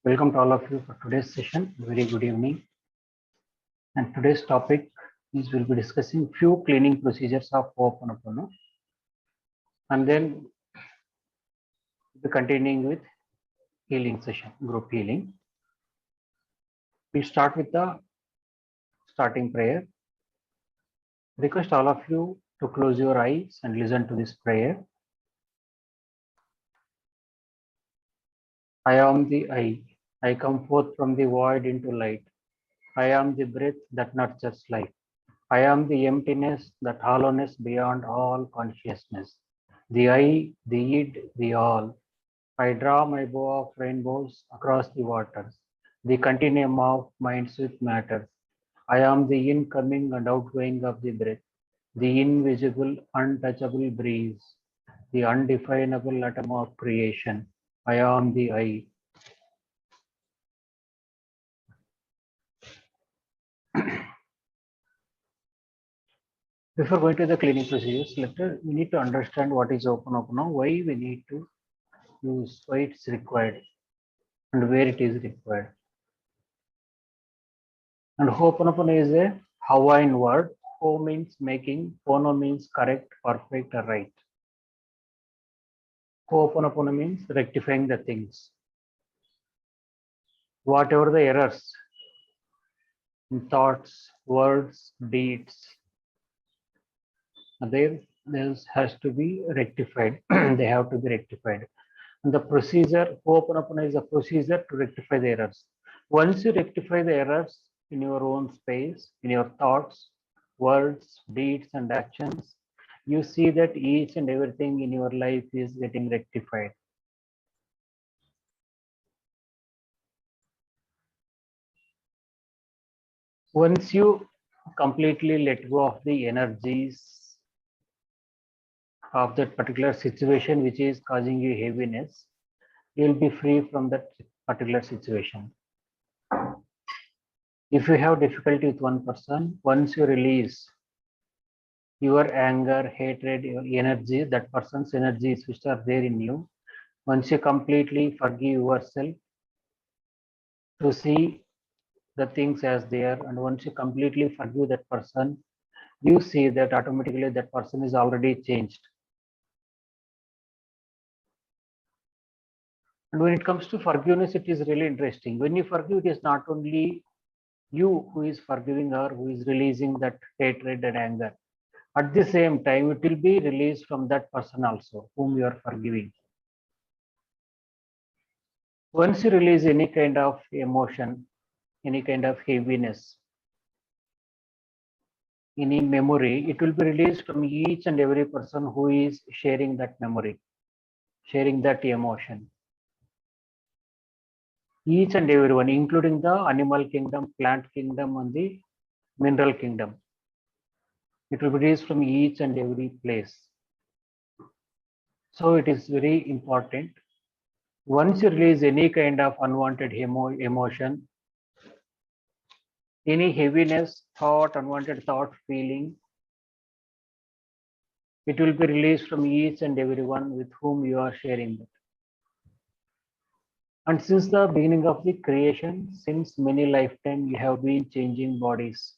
Welcome to all of you for today's session. Very good evening. And today's topic is we'll be discussing few cleaning procedures of Ho'oponopono, and then we'll be continuing with healing session, group healing. We start with the starting prayer. Request all of you to close your eyes and listen to this prayer. I am the I. I come forth from the void into light. I am the breath that nurtures life. I am the emptiness, that hollowness beyond all consciousness. The I, the id, the all. I draw my bow of rainbows across the waters, the continuum of minds with matters. I am the incoming and outgoing of the breath, the invisible, untouchable breeze, the undefinable atom of creation. I am the I. Before going to the cleaning procedures, we need to understand what is Ho'oponopono, why we need to use, why it's required, and where it is required. And Ho'oponopono is a Hawaiian word. Ho means making, pono means correct, perfect, or right. Ho'oponopono means rectifying the things. Whatever the errors in thoughts, words, deeds, there has to be rectified. They have to be rectified. And the procedure, Ho'oponopono is a procedure to rectify the errors. Once you rectify the errors in your own space, in your thoughts, words, deeds, and actions, you see that each and everything in your life is getting rectified. Once you completely let go of the energies of that particular situation which is causing you heaviness, you will be free from that particular situation. If you have difficulty with one person, once you release your anger, hatred, your energy, that person's energies which are there in you, once you completely forgive yourself to see the things as they are, and once you completely forgive that person, you see that automatically that person is already changed. And when it comes to forgiveness, it is really interesting. When you forgive, it is not only you who is forgiving or who is releasing that hatred and anger. At the same time, it will be released from that person also, whom you are forgiving. Once you release any kind of emotion, any kind of heaviness, any memory, it will be released from each and every person who is sharing that memory, sharing that emotion. Each and everyone, including the animal kingdom, plant kingdom, and the mineral kingdom. It will be released from each and every place. So it is very important. Once you release any kind of unwanted emotion, any heaviness, thought, unwanted thought, feeling, it will be released from each and everyone with whom you are sharing it. And since the beginning of the creation, since many lifetimes, you have been changing bodies,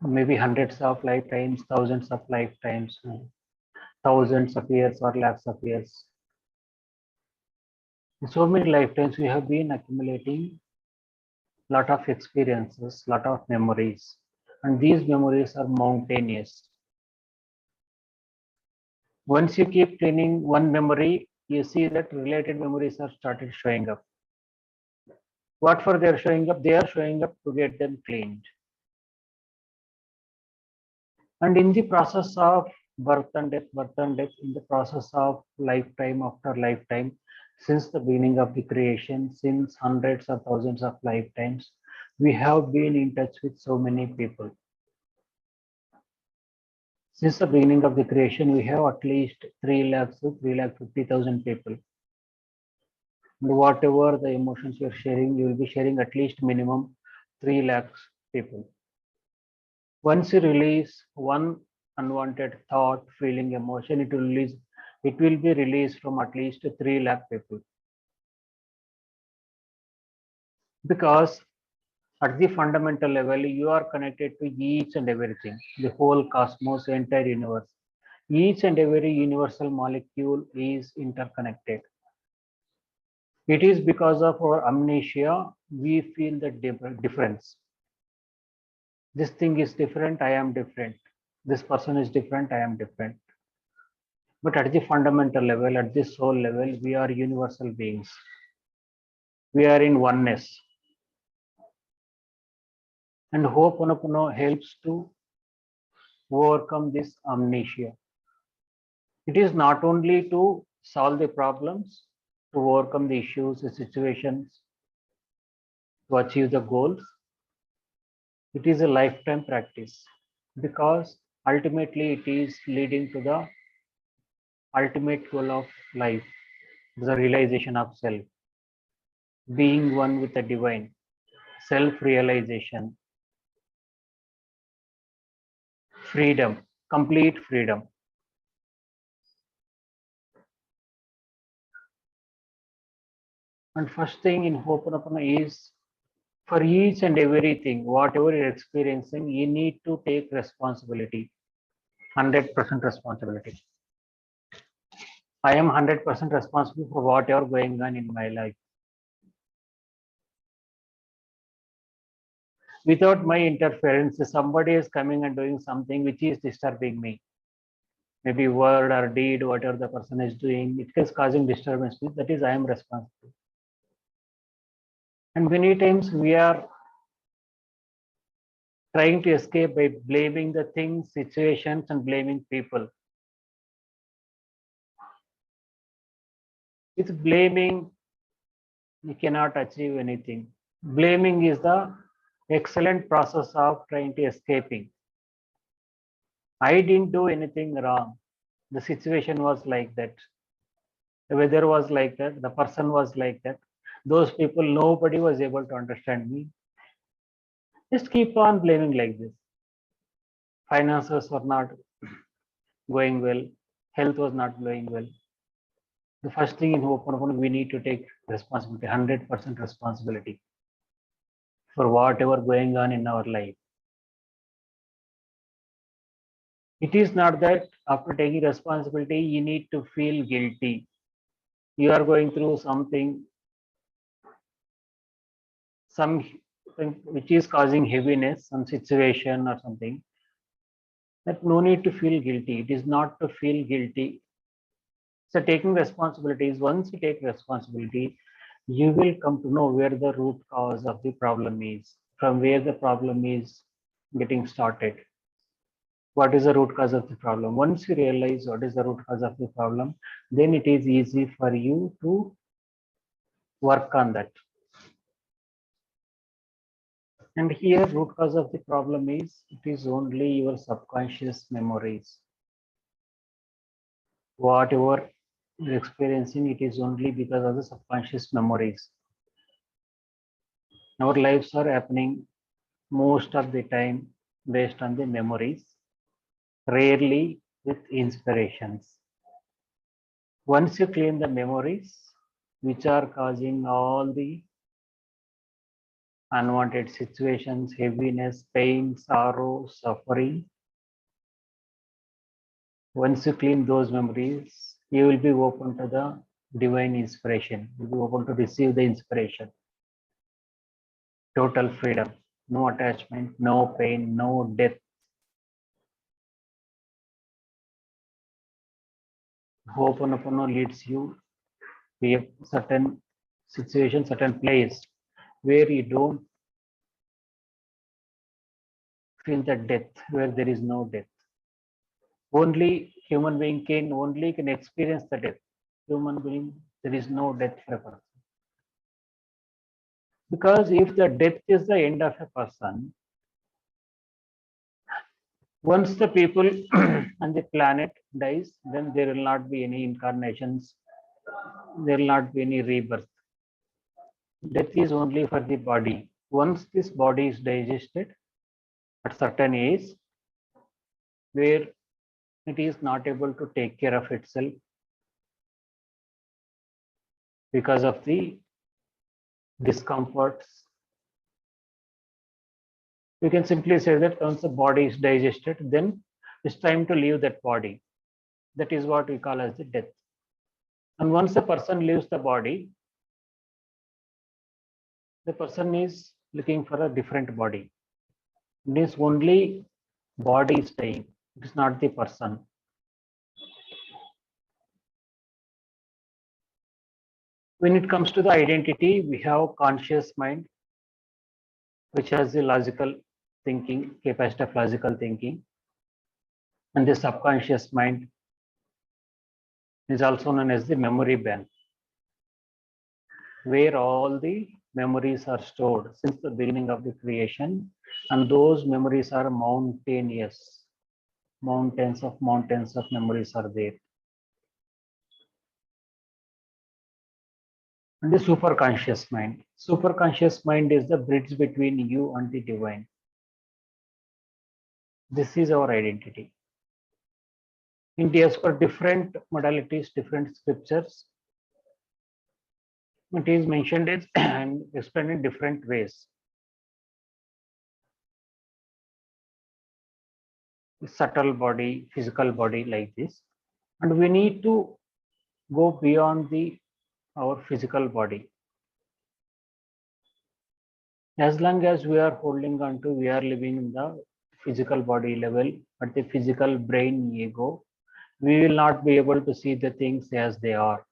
maybe hundreds of lifetimes, thousands of lifetimes, thousands of years or lakhs of years. In so many lifetimes, we have been accumulating lot of experiences, lot of memories, and these memories are mountainous. Once you keep cleaning one memory, you see that related memories are started showing up. What for they are showing up? They are showing up to get them cleaned. And in the process of birth and death, in the process of lifetime after lifetime, since the beginning of the creation, since hundreds of thousands of lifetimes, we have been in touch with so many people. Since the beginning of the creation, we have at least 3 lakhs to 3,50,000 people. And whatever the emotions you're sharing, you will be sharing at least minimum 3 lakhs people. Once you release one unwanted thought, feeling, emotion, it will be released from at least 3 lakh people. Because at the fundamental level, you are connected to each and everything, the whole cosmos, the entire universe. Each and every universal molecule is interconnected. It is because of our amnesia, we feel the difference. This thing is different, I am different. This person is different, I am different. But at the fundamental level, at the soul level, we are universal beings. We are in oneness. And Ho'oponopono helps to overcome this amnesia. It is not only to solve the problems, to overcome the issues, the situations, to achieve the goals. It is a lifetime practice because ultimately it is leading to the ultimate goal of life, the realization of self, being one with the divine, self realization, freedom, complete freedom. And first thing in Ho'oponopono is for each and everything, whatever you're experiencing, you need to take responsibility, 100% responsibility. I am 100% responsible for whatever going on in my life. Without my interference, somebody is coming and doing something which is disturbing me. Maybe word or deed, whatever the person is doing, it is causing disturbance. That is, I am responsible. And many times we are trying to escape by blaming the things, situations, and blaming people. With blaming, you cannot achieve anything. Blaming is the excellent process of trying to escaping. I didn't do anything wrong. The situation was like that. The weather was like that. The person was like that. Those people, nobody was able to understand me. Just keep on blaming like this. Finances were not going well. Health was not going well. The first thing in Ho'oponopono, we need to take responsibility, 100% responsibility for whatever going on in our life. It is not that after taking responsibility, you need to feel guilty. You are going through something, something which is causing heaviness, some situation or something. That no need to feel guilty. It is not to feel guilty. So taking responsibilities, once you take responsibility, you will come to know where the root cause of the problem is, from where the problem is getting started. What is the root cause of the problem? Once you realize what is the root cause of the problem, then it is easy for you to work on that. And here, root cause of the problem is it is only your subconscious memories. Whatever you're experiencing, it is only because of the subconscious memories. Our lives are happening most of the time based on the memories, rarely with inspirations. Once you clean the memories, which are causing all the unwanted situations, heaviness, pain, sorrow, suffering, once you clean those memories, you will be open to the divine inspiration. You will be open to receive the inspiration. Total freedom, no attachment, no pain, no death. Ho'oponopono leads you to a certain situation, certain place where you don't feel the death, where there is no death. Only human being can experience the death. Human being, there is no death for a person. Because if the death is the end of a person, once the people and the planet dies, then there will not be any incarnations, there will not be any rebirth. Death is only for the body. Once this body is digested at certain age, where it is not able to take care of itself because of the discomforts, We can simply say that once the body is digested, then it's time to leave that body. That is what we call as the death. And once the person leaves the body, the person is looking for a different body. It is only body is dying. It is not the person. When it comes to the identity, we have conscious mind, which has the logical thinking, capacity of logical thinking. And the subconscious mind is also known as the memory bank, where all the memories are stored since the beginning of the creation. And those memories are mountainous. Mountains of memories are there. And the superconscious mind. Superconscious mind is the bridge between you and the divine. This is our identity. As for different modalities, different scriptures, it is mentioned as and explained in different ways. Subtle body, physical body, like this. And we need to go beyond our physical body. As long as we are holding on to, we are living in the physical body level, at the physical brain ego, we will not be able to see the things as they are.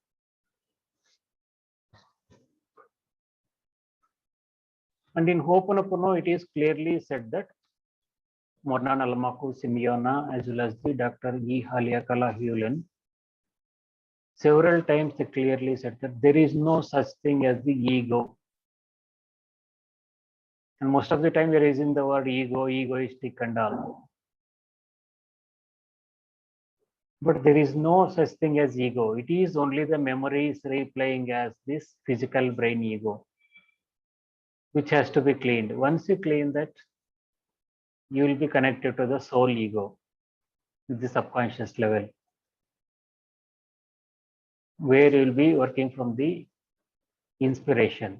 And in Ho'oponopono, it is clearly said that Morna Nalamaku Simeona, as well as the Dr. E. Haleakala Hewlin, several times they clearly said that there is no such thing as the ego. And most of the time we are using the word ego, egoistic and all. But there is no such thing as ego. It is only the memories replaying as this physical brain ego, which has to be cleaned. Once you clean that, you will be connected to the soul ego, the subconscious level, where you will be working from the inspiration.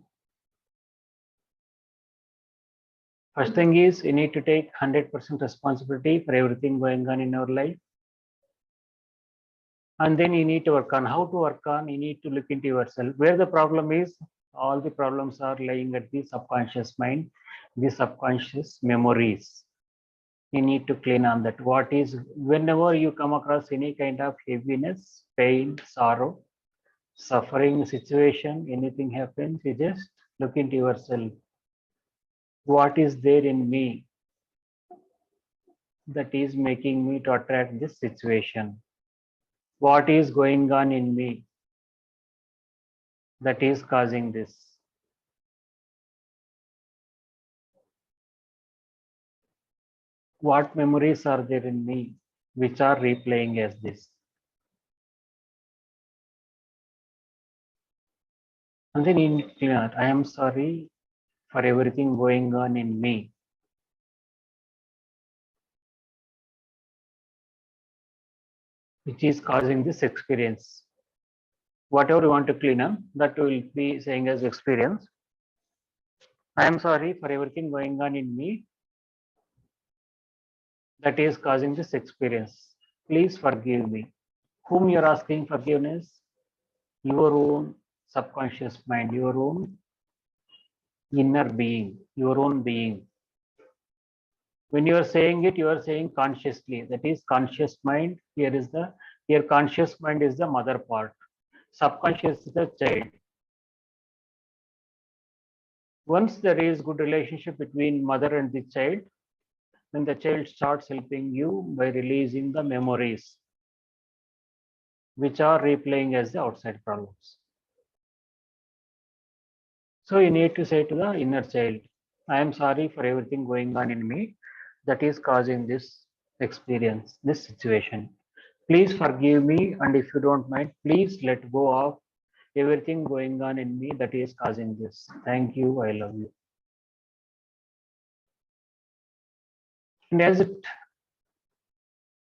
First thing is, you need to take 100% responsibility for everything going on in your life. And then you need to work on how to work on, you need to look into yourself. Where the problem is, all the problems are lying at the subconscious mind, the subconscious memories. You need to clean on that. What is, whenever you come across any kind of heaviness, pain, sorrow, suffering situation, anything happens, you just look into yourself. What is there in me that is making me to attract this situation? What is going on in me that is causing this? What memories are there in me which are replaying as this? And then in clear, I am sorry for everything going on in me. Which is causing this experience. Whatever you want to clean up, that will be saying as experience. I am sorry for everything going on in me that is causing this experience. Please forgive me. Whom you are asking forgiveness? Your own subconscious mind, your own inner being, your own being. When you are saying it, you are saying consciously. That is conscious mind. Here conscious mind is the mother part. Subconscious is the child. Once there is good relationship between mother and the child, then the child starts helping you by releasing the memories which are replaying as the outside problems. So you need to say to the inner child, I am sorry for everything going on in me that is causing this experience, this situation. Please forgive me, and if you don't mind, please let go of everything going on in me that is causing this. Thank you, I love you. And as it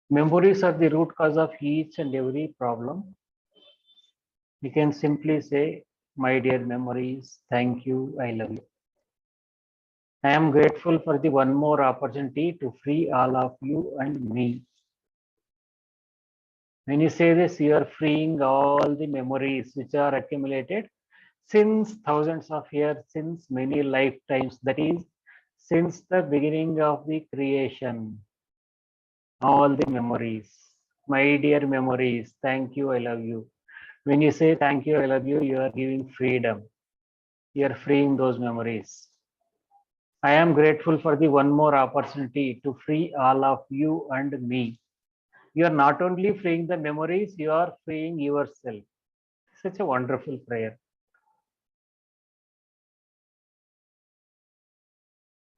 memories are the root cause of each and every problem, we can simply say, my dear memories, thank you, I love you. I am grateful for the one more opportunity to free all of you and me. When you say this, you are freeing all the memories which are accumulated since thousands of years, since many lifetimes, that is, since the beginning of the creation. All the memories. My dear memories, thank you, I love you. When you say thank you, I love you, you are giving freedom. You are freeing those memories. I am grateful for the one more opportunity to free all of you and me. You are not only freeing the memories, you are freeing yourself. Such a wonderful prayer.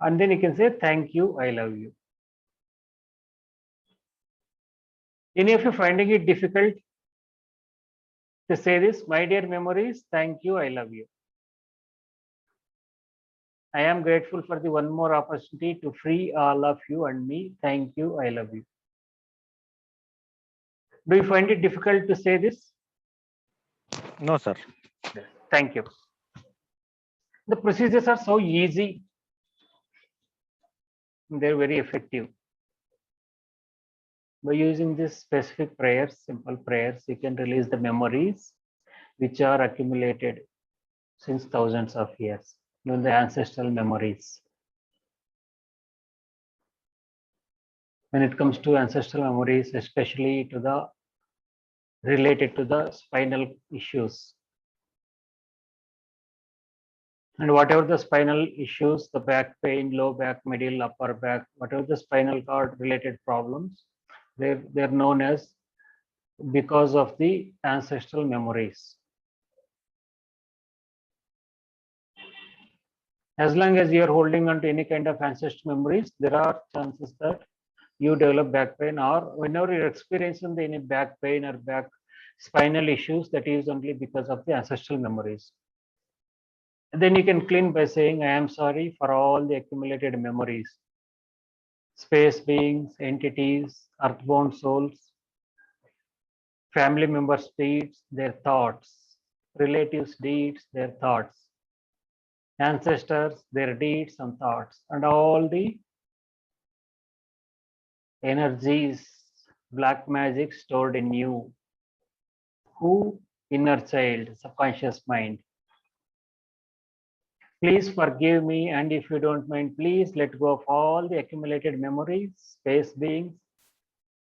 And then you can say, thank you, I love you. Any of you finding it difficult to say this? My dear memories, thank you, I love you. I am grateful for the one more opportunity to free all of you and me. Thank you, I love you. Do you find it difficult to say this? No, sir. Yes. Thank you. The procedures are so easy. They're very effective. By using these specific prayers, simple prayers, you can release the memories which are accumulated since thousands of years, even the ancestral memories. When it comes to ancestral memories, especially to the related to the spinal issues, and whatever the spinal issues, the back pain, low back, middle, upper back, whatever the spinal cord related problems, they're known as because of the ancestral memories. As long as you're holding on to any kind of ancestral memories, there are chances that you develop back pain, or whenever you're experiencing any back pain or back spinal issues, that is only because of the ancestral memories. And then you can clean by saying, I am sorry for all the accumulated memories, space beings, entities, earthbound souls, family members' deeds, their thoughts, relatives' deeds, their thoughts, ancestors, their deeds and thoughts, and all the energies, black magic stored in you. Who? Inner child, subconscious mind. Please forgive me, and if you don't mind, please let go of all the accumulated memories, space beings,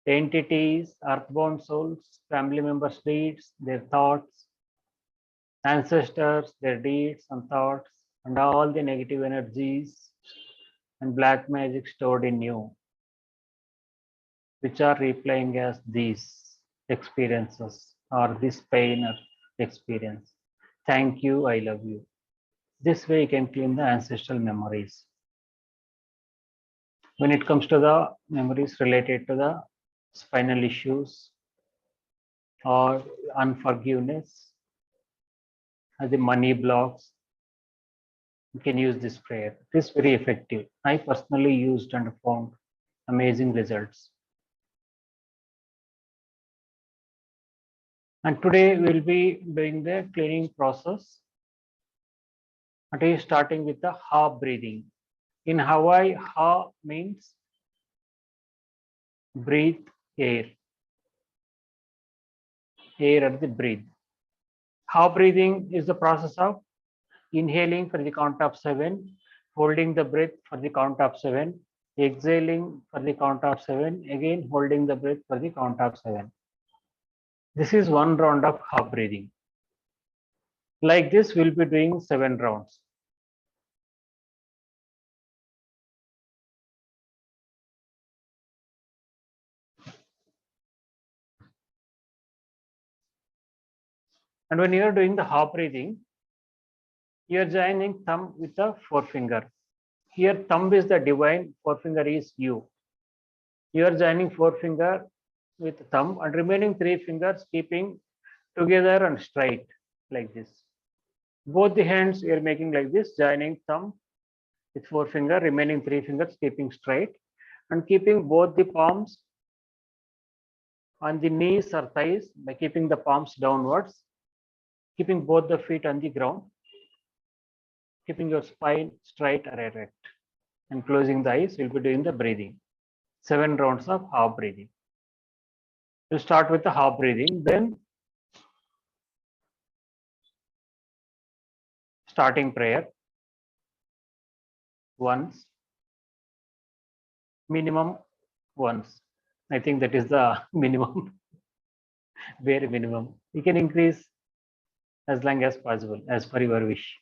entities, earthbound souls, family members' deeds, their thoughts, ancestors, their deeds and thoughts, and all the negative energies and black magic stored in you, which are replaying as these experiences or this pain or experience. Thank you, I love you. This way you can clean the ancestral memories. When it comes to the memories related to the spinal issues or unforgiveness, or the money blocks, you can use this prayer. It is very effective. I personally used and found amazing results. And today we'll be doing the cleaning process. It is starting with the Ha breathing. In Hawaii, Ha means breathe air. Air at the breathe. Ha breathing is the process of inhaling for the count of 7, holding the breath for the count of 7, exhaling for the count of 7, again holding the breath for the count of 7. This is one round of Ha breathing. Like this, we'll be doing 7 rounds. And when you are doing the Ha breathing, you are joining thumb with the forefinger. Here, thumb is the divine, forefinger is you. You are joining forefinger with thumb and remaining 3 fingers keeping together and straight like this. Both the hands you are making like this, joining thumb with forefinger, remaining 3 fingers keeping straight and keeping both the palms on the knees or thighs by keeping the palms downwards, keeping both the feet on the ground, keeping your spine straight or erect. and closing the eyes, we'll be doing the breathing. 7 rounds of half breathing. We'll start with the half breathing, then starting prayer once, minimum once. I think that is the minimum, very minimum. You can increase as long as possible, as per your wish.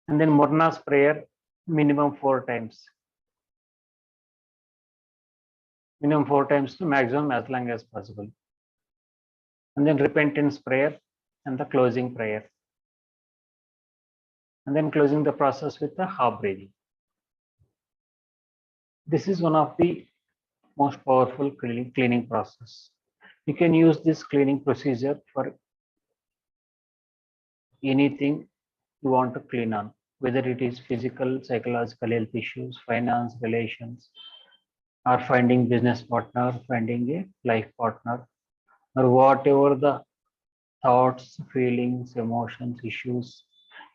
And then Morna's prayer, minimum 4 times. Minimum 4 times to maximum as long as possible. And then repentance prayer and the closing prayer. And then closing the process with the half breathing. This is one of the most powerful cleaning process. You can use this cleaning procedure for anything you want to clean on, whether it is physical, psychological health issues, finance, relations, or finding business partner, finding a life partner, or whatever the thoughts, feelings, emotions, issues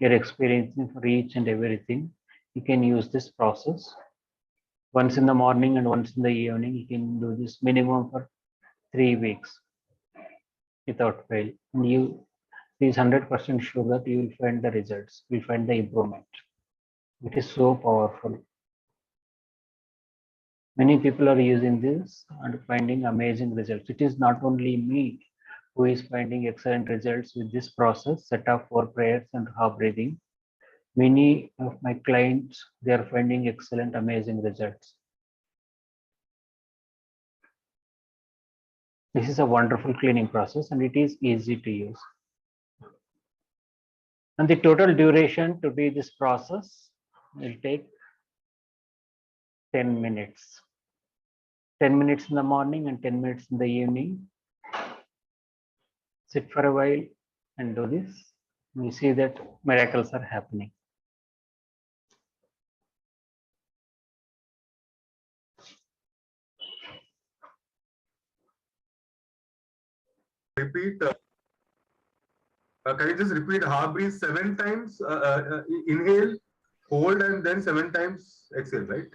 you're experiencing for each and everything. You can use this process once in the morning and once in the evening. You can do this minimum for 3 weeks without fail, and you is 100% sure that you will find the results, you will find the improvement. It is so powerful. Many people are using this and finding amazing results. It is not only me who is finding excellent results with this process, set of 4 prayers and half breathing. Many of my clients, they are finding excellent, amazing results. This is a wonderful cleaning process and it is easy to use. And the total duration to do this process will take 10 minutes. 10 minutes in the morning and 10 minutes in the evening. Sit for a while and do this. We see that miracles are happening. Repeat. Can you just repeat half breathe 7 times? Inhale, hold, and then 7 times exhale, right?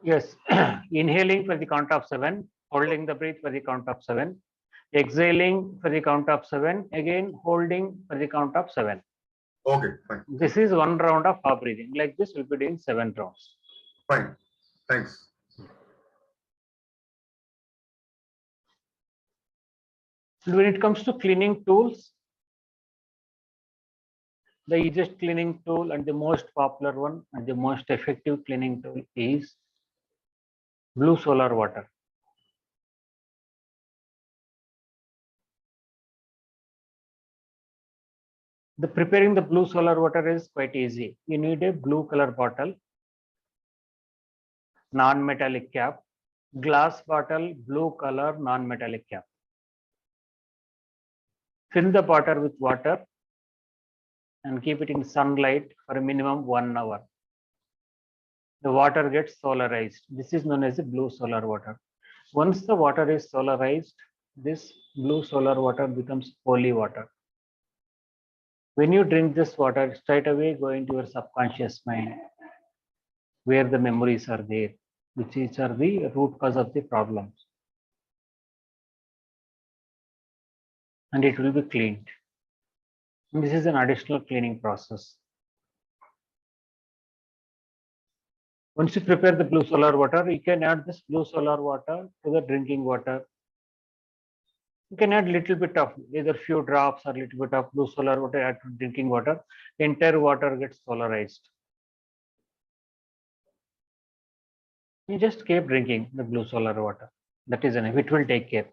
Yes, inhaling for the count of 7, holding the breath for the count of 7, exhaling for the count of 7, again holding for the count of 7. Okay, fine. This is 1 round of half breathing. Like this, we'll be doing 7 rounds. Fine. Thanks. And when it comes to cleaning tools, the easiest cleaning tool and the most popular one and the most effective cleaning tool is blue solar water. The preparing the blue solar water is quite easy. You need a blue color bottle, non-metallic cap, glass bottle, blue color, non-metallic cap. Fill the bottle with water and keep it in sunlight for a minimum 1 hour. The water gets solarized. This is known as the blue solar water. Once the water is solarized, this blue solar water becomes holy water. When you drink this water, straight away go into your subconscious mind, where the memories are there, which are the root cause of the problems. And it will be cleaned. And this is an additional cleaning process. Once you prepare the blue solar water, you can add this blue solar water to the drinking water. You can add little bit of either few drops or little bit of blue solar water add to drinking water. The entire water gets solarized. You just keep drinking the blue solar water. That is enough. It will take care.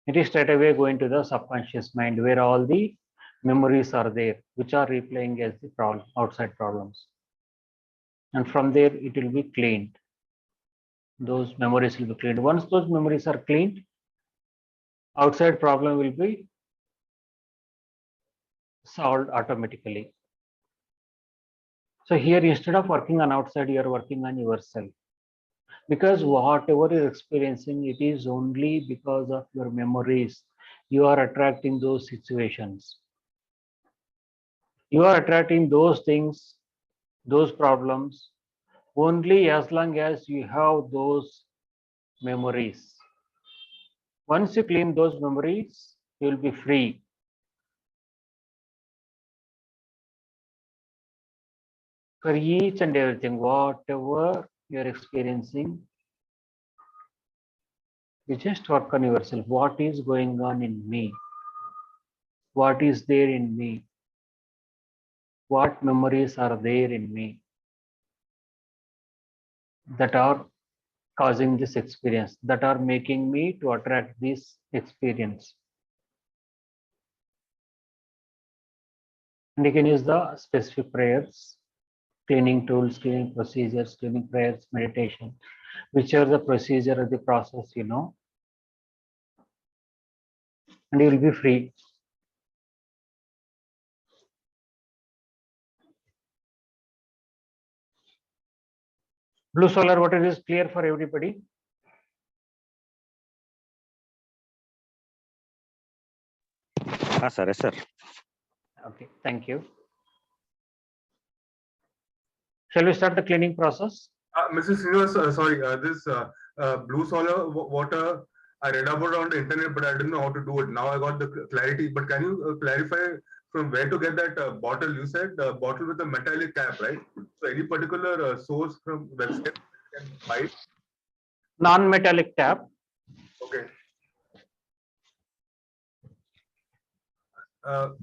It is straight away going to the subconscious mind where all the memories are there, which are replaying as the problem, outside problems. And from there, it will be cleaned. Those memories will be cleaned. Once those memories are cleaned, outside problem will be solved automatically. So here, instead of working on outside, you are working on yourself. Because whatever you're experiencing, it is only because of your memories. You are attracting those situations. You are attracting those things those problems only as long as you have those memories. Once you clean those memories, you will be free. For each and everything, whatever you're experiencing, you just work on yourself. What is going on in me? What is there in me? What memories are there in me that are causing this experience, that are making me to attract this experience? And you can use the specific prayers, cleaning tools, cleaning procedures, cleaning prayers, meditation, whichever the procedure or the process you know, and you will be free. Blue solar water is clear for everybody. Sir, yes, sir. Okay, thank you. Shall we start the cleaning process? Mrs. Srinivas, sorry, this blue solar water, I read about it on the internet, but I didn't know how to do it. Now I got the clarity. But can you clarify from where to get that bottle? You said bottle with a metallic cap, right? So any particular source from website can buy it? Non-metallic tap. Okay.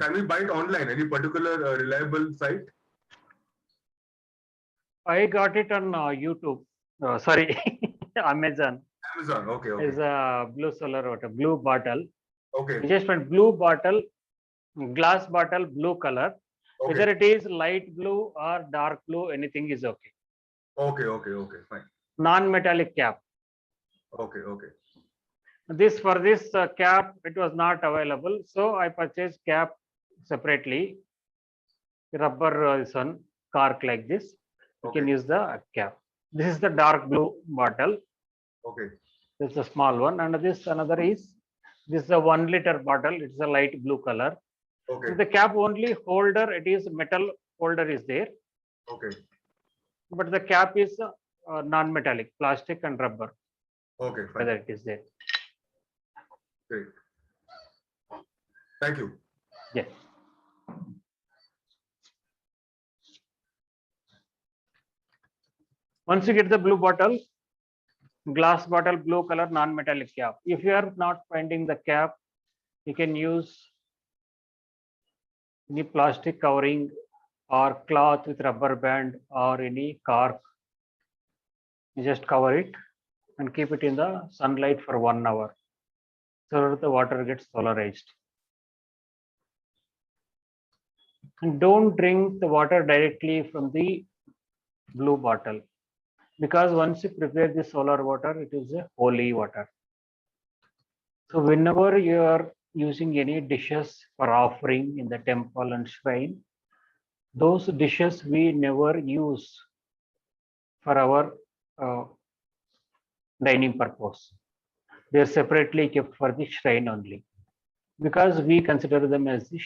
Can we buy it online? Any particular reliable site? I got it on YouTube. Sorry, Amazon. Amazon. Okay. Okay. Is a blue solar water, blue bottle. You Okay. just put blue bottle, glass bottle, blue color. Whether Okay. it is light blue or dark blue, anything is okay. Okay. Okay. Okay. Fine. Non-metallic cap. Okay. Okay. This for this cap, it was not available, so I purchased cap separately. Rubber this one cork like this. You can Okay. use the cap. This is the dark blue bottle. Okay. This is a small one, and this another is this is a 1 liter bottle. It's a light blue color. Okay. The cap only holder, it is metal holder is there, Okay. but the cap is non-metallic, plastic and rubber. Okay. Fine. Whether it is there. Great. Thank you. Yes. Once you get the blue bottle, glass bottle, blue color, non-metallic cap. If you are not finding the cap, you can use any plastic covering or cloth with rubber band or any cork. You just cover it and keep it in the sunlight for 1 hour so that the water gets solarized. And don't drink the water directly from the blue bottle, because once you prepare the solar water, it is a holy water. So whenever you are using any dishes for offering in the temple and shrine, those dishes we never use for our dining purpose. They are separately kept for the shrine only, because we consider them as the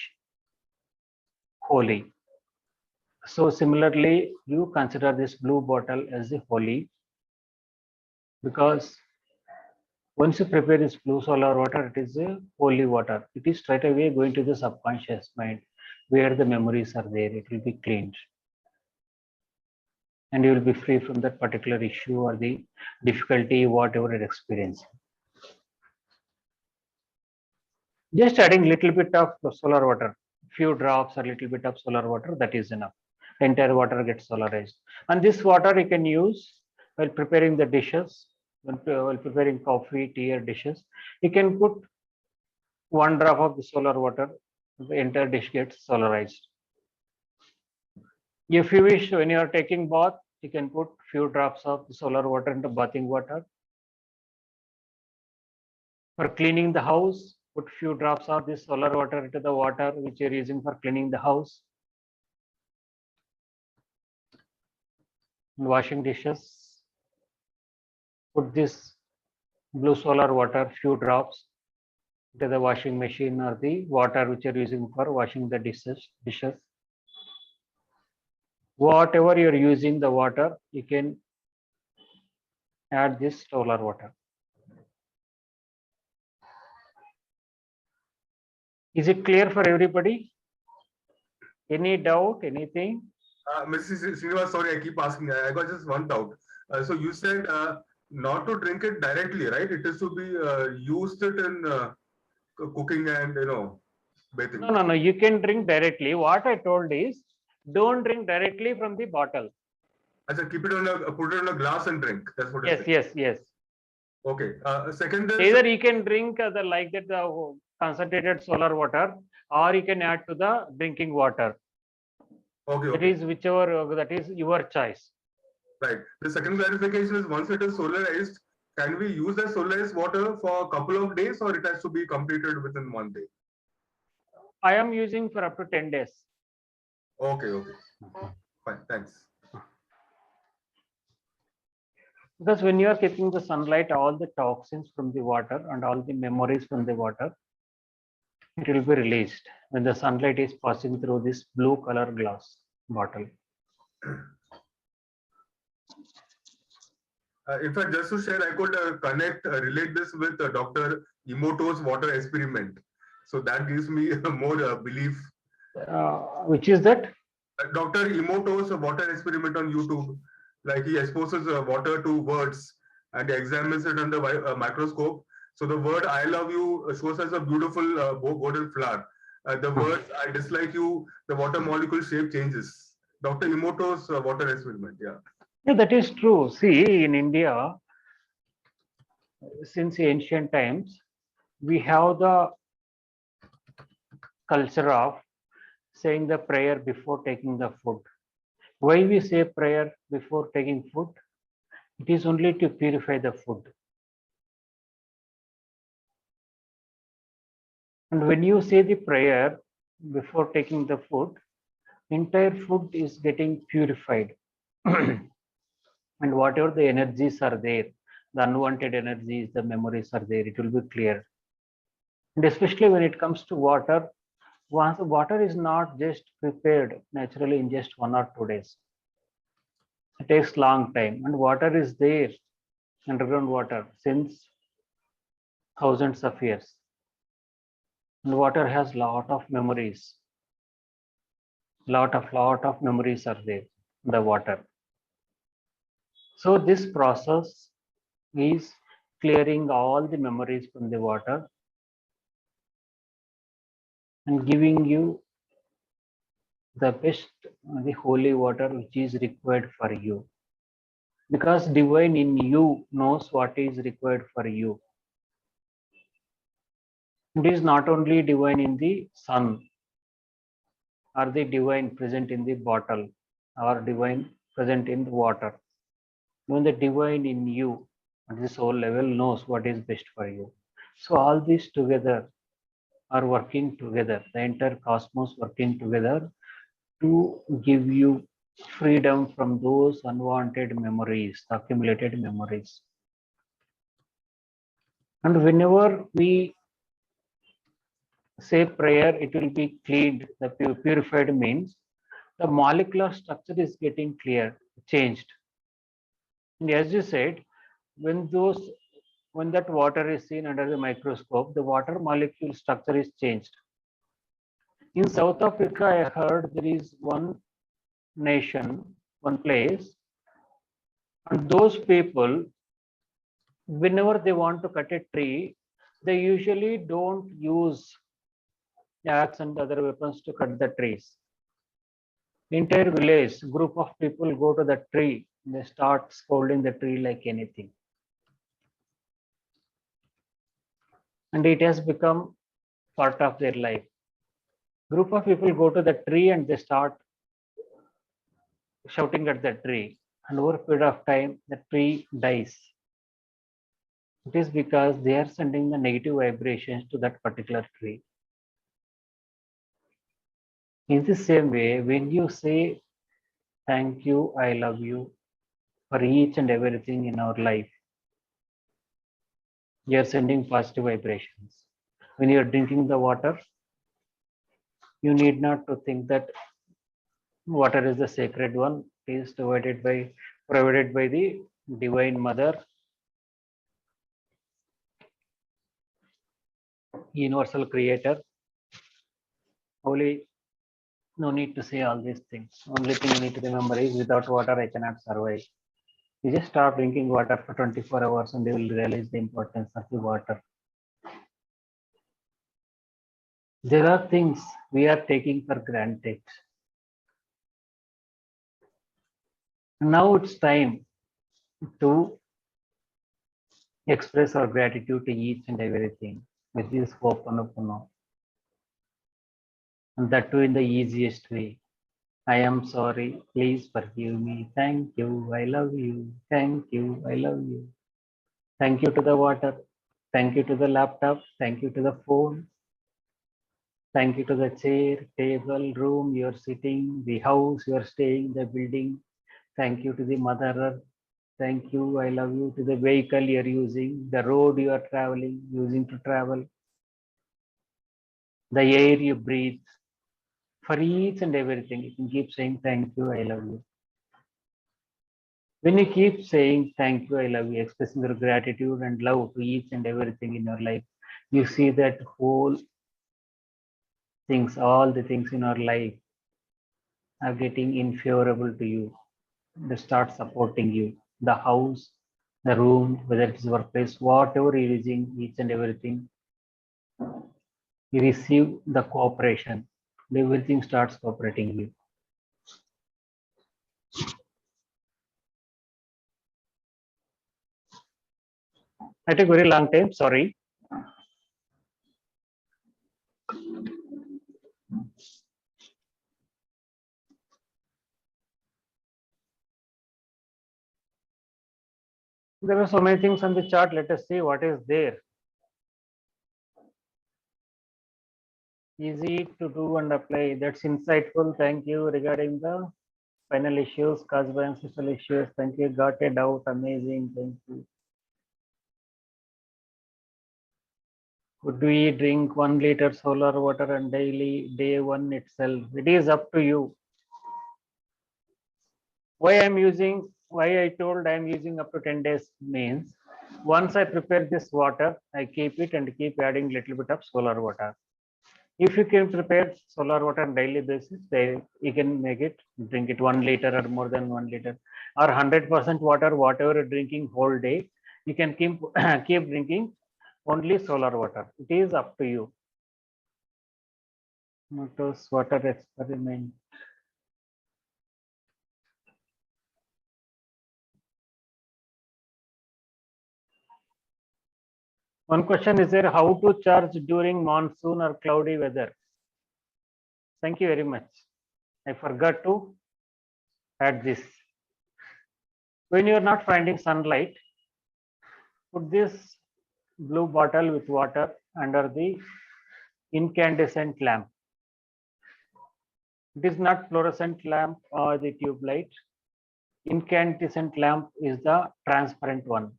holy. So similarly, you consider this blue bottle as the holy, because once you prepare this blue solar water, it is a holy water. It is straight away going to the subconscious mind where the memories are there. It will be cleaned. And you will be free from that particular issue or the difficulty, whatever you're experiencing. Just adding little bit of solar water, few drops or little bit of solar water, that is enough. The entire water gets solarized. And this water you can use while preparing the dishes, while preparing coffee, tea or dishes. You can put 1 drop of the solar water, the entire dish gets solarized. If you wish, when you are taking bath, you can put few drops of the solar water into bathing water. For cleaning the house, put few drops of this solar water into the water which you are using for cleaning the house. Washing dishes, put this blue solar water, few drops into the washing machine or the water which you are using for washing the dishes. Whatever you're using the water, you can add this solar water. Is it clear for everybody? Any doubt, anything? Mrs. Srinivas, sorry, I keep asking. I got just one doubt. So you said not to drink it directly, right? It is to be used it in cooking and bathing. No. You can drink directly. What I told is, don't drink directly from the bottle. Achha, keep it on put it on a glass and drink. That's what it Yes, is. yes. Okay. Second is Either you can drink the concentrated solar water, or you can add to the drinking water. okay. That Okay. is whichever that is your choice. Right. The second clarification is once it is solarized, can we use that solarized water for a couple of days or it has to be completed within 1 day? I am using for up to 10 days. Okay. Okay. Fine. Thanks. Because when you are keeping the sunlight, all the toxins from the water and all the memories from the water, it will be released when the sunlight is passing through this blue color glass bottle. In fact, just to share, I could relate this with Dr. Emoto's water experiment. So that gives me more belief. Which is that? Dr. Emoto's water experiment on YouTube, like he exposes water to words and he examines it under microscope. So the word "I love you" shows as a beautiful golden flower. The word "I dislike you," the water molecule shape changes. Dr. Emoto's water experiment, yeah. Yeah, that is true. See, in India, since ancient times, we have the culture of saying the prayer before taking the food. Why we say prayer before taking food? It is only to purify the food. And when you say the prayer before taking the food, entire food is getting purified. And whatever the energies are there, the unwanted energies, the memories are there, it will be cleared. And especially when it comes to water, once water is not just prepared naturally in just 1 or 2 days. It takes long time, and water is there, underground water, since thousands of years. And water has lot of memories. Lot of memories are there in the water. So this process is clearing all the memories from the water and giving you the best, the holy water which is required for you. Because divine in you knows what is required for you. It is not only divine in the sun or the divine present in the bottle or divine present in the water. Even the divine in you at the soul level knows what is best for you. So all these together are working together, the entire cosmos working together to give you freedom from those unwanted memories, accumulated memories. And whenever we say prayer, it will be cleaned, the purified means the molecular structure is getting clear, changed. And as you said, when that water is seen under the microscope, the water molecule structure is changed. In South Africa, I heard there is one nation, one place, and those people, whenever they want to cut a tree, they usually don't use axe and other weapons to cut the trees. Entire village, group of people go to the tree, they start scolding the tree like anything. And it has become part of their life. Group of people go to the tree and they start shouting at the tree. And over a period of time, the tree dies. It is because they are sending the negative vibrations to that particular tree. In the same way, when you say, thank you, I love you for each and everything in our life, you are sending positive vibrations. When you are drinking the water, you need not to think that Water is the sacred one. It is provided by the Divine Mother, Universal Creator. Only no need to say all these things. Only thing you need to remember is without water I cannot survive. You just start drinking water for 24 hours and you will realize the importance of the water. There are things we are taking for granted. Now it's time to express our gratitude to each and everything with this Ho'oponopono. And that too in the easiest way. I am sorry, please forgive me. Thank you, I love you. Thank you, I love you. Thank you to the water. Thank you to the laptop. Thank you to the phone. Thank you to the chair, table, room you're sitting, the house you're staying, the building. Thank you to the Mother Earth. Thank you, I love you to the vehicle you're using, the road you are traveling, using to travel, the air you breathe. For each and everything, you can keep saying thank you, I love you. When you keep saying thank you, I love you, expressing your gratitude and love to each and everything in your life, you see that whole things, all the things in our life are getting unfavorable to you. They start supporting you. The house, the room, whether it is workplace, whatever you're using, each and everything, you receive the cooperation. Everything starts cooperating you. I took very long time, sorry. There are so many things on the chart. Let us see what is there. Easy to do and apply. That's insightful. Thank you. Regarding the final issues caused by ancestral issues. Thank you. Got it out. Amazing. Thank you. Could we drink 1 liter solar water and daily day one itself? It is up to you. Why I told I'm using up to 10 days means once I prepare this water, I keep it and keep adding little bit of solar water. If you can prepare solar water on daily basis, you can make it, drink it 1 liter or more than 1 liter or 100% water, whatever you're drinking whole day, you can keep, keep drinking only solar water. It is up to you. Motto's water experiment. One question is there, how to charge during monsoon or cloudy weather? Thank you very much. I forgot to add this. When you are not finding sunlight, put this blue bottle with water under the incandescent lamp. It is not fluorescent lamp or the tube light. Incandescent lamp is the transparent one.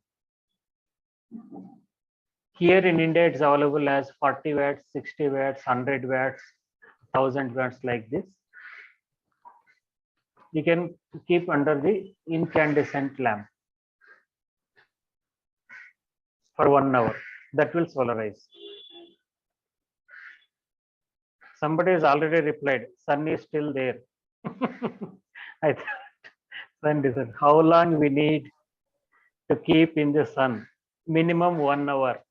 Here in India, it's available as 40 watts, 60 watts, 100 watts, 1000 watts like this. You can keep under the incandescent lamp for 1 hour. That will solarize. Somebody has already replied, sun is still there. I thought sun is there. How long we need to keep in the sun? Minimum 1 hour.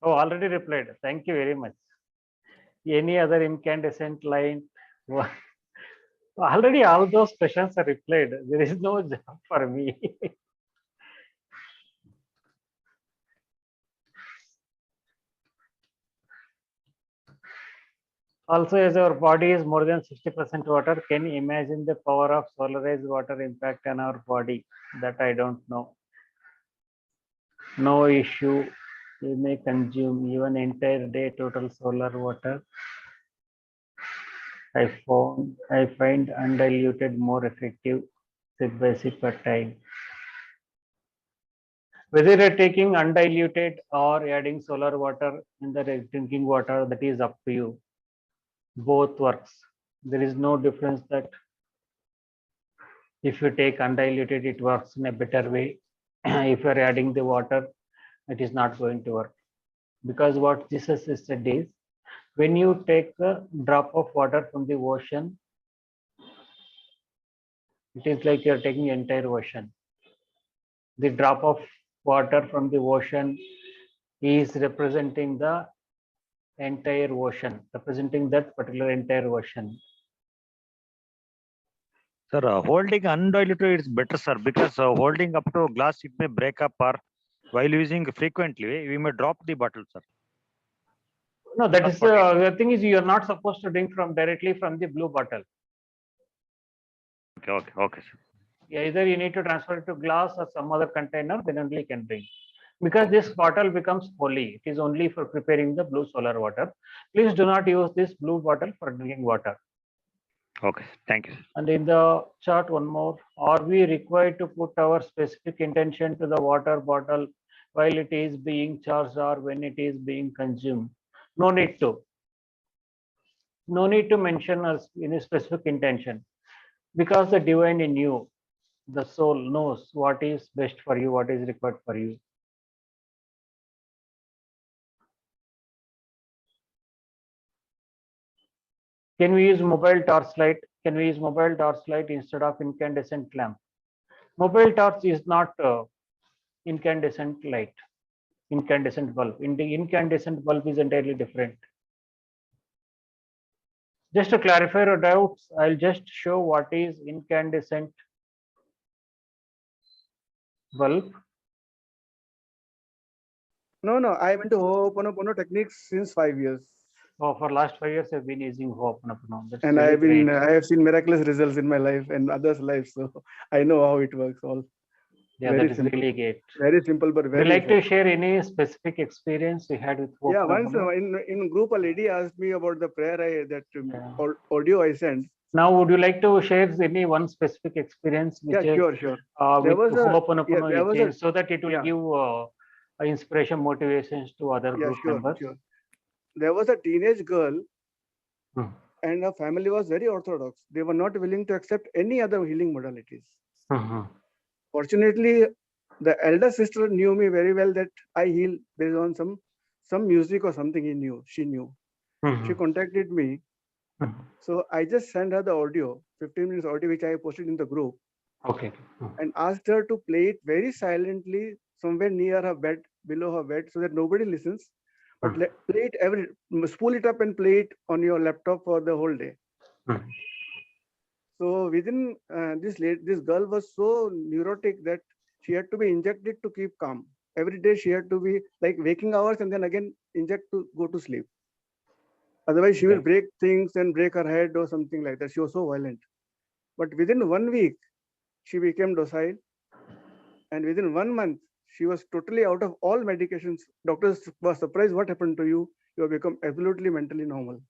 Oh, already replied. Thank you very much. Any other incandescent line? Already all those questions are replied. There is no job for me. Also, as our body is more than 60% water, can you imagine the power of solarized water impact on our body? That I don't know. No issue. You may consume even entire day total solar water. I find undiluted more effective, sip by sip per time. Whether you're taking undiluted or adding solar water in the drinking water, that is up to you. both works. There is no difference that if you take undiluted, it works in a better way. If you are adding the water, it is not going to work. Because what Jesus has said is, when you take a drop of water from the ocean, it is like you are taking the entire ocean. The drop of water from the ocean is representing the entire ocean, representing that particular entire ocean. Sir, holding undiluted is better, sir, because holding up to glass, it may break up, or while using frequently, we may drop the bottle, sir. No, that That's is what the thing is you are not supposed to drink from directly from the blue bottle. Okay, sir. Either you need to transfer it to glass or some other container, then only you can drink. Because this bottle becomes holy. It is only for preparing the blue solar water. Please do not use this blue bottle for drinking water. Okay, thank you. And in the chart, one more, are we required to put our specific intention to the water bottle while it is being charged or when it is being consumed? No need to. No need to mention any specific intention, because the divine in you, the soul, knows what is best for you, what is required for you. Can we use mobile torchlight? Can we use mobile torchlight instead of incandescent lamp? Mobile torch is not incandescent light, incandescent bulb. In the incandescent bulb is entirely different. Just to clarify your doubts, I'll just show what is incandescent bulb. No, I'm into Ho'oponopono techniques since 5 years. Oh, for last 5 years, I've been using Ho'oponopono. That's And really great. I have seen miraculous results in my life and others' lives. So I know how it works all. Yeah, very that is simple. really great. Very simple, but Would very you like to effective. share any specific experience you had with Yeah, once Ho'oponopono? in group, a lady asked me about the prayer Yeah. audio I sent. Now, would you like to share any one specific experience which Yeah, is sure. There with was a- Ho'oponopono there you was a- changed so that it will yeah. give inspiration, motivations to other Yeah, group members? sure. There was a teenage girl, Hmm. and her family was very orthodox. They were not willing to accept any other healing modalities. Mhm. Fortunately, the elder sister knew me very well that I heal based on some music or something she knew. She Mhm. contacted me. Mhm. So I just sent her the audio, 15 minutes audio, which I posted in the group, Okay. and asked her to play it very silently somewhere near her bed, below her bed, so that nobody listens. But play it spool it up and play it on your laptop for the whole day. Mhm. So within this girl was so neurotic that she had to be injected to keep calm. Every day she had to be like waking hours and then again inject to go to sleep. Otherwise she will Okay. break things and break her head or something like that. She was so violent. But within 1 week, she became docile. And within 1 month, she was totally out of all medications. Doctors were surprised, what happened to you? You have become absolutely mentally normal.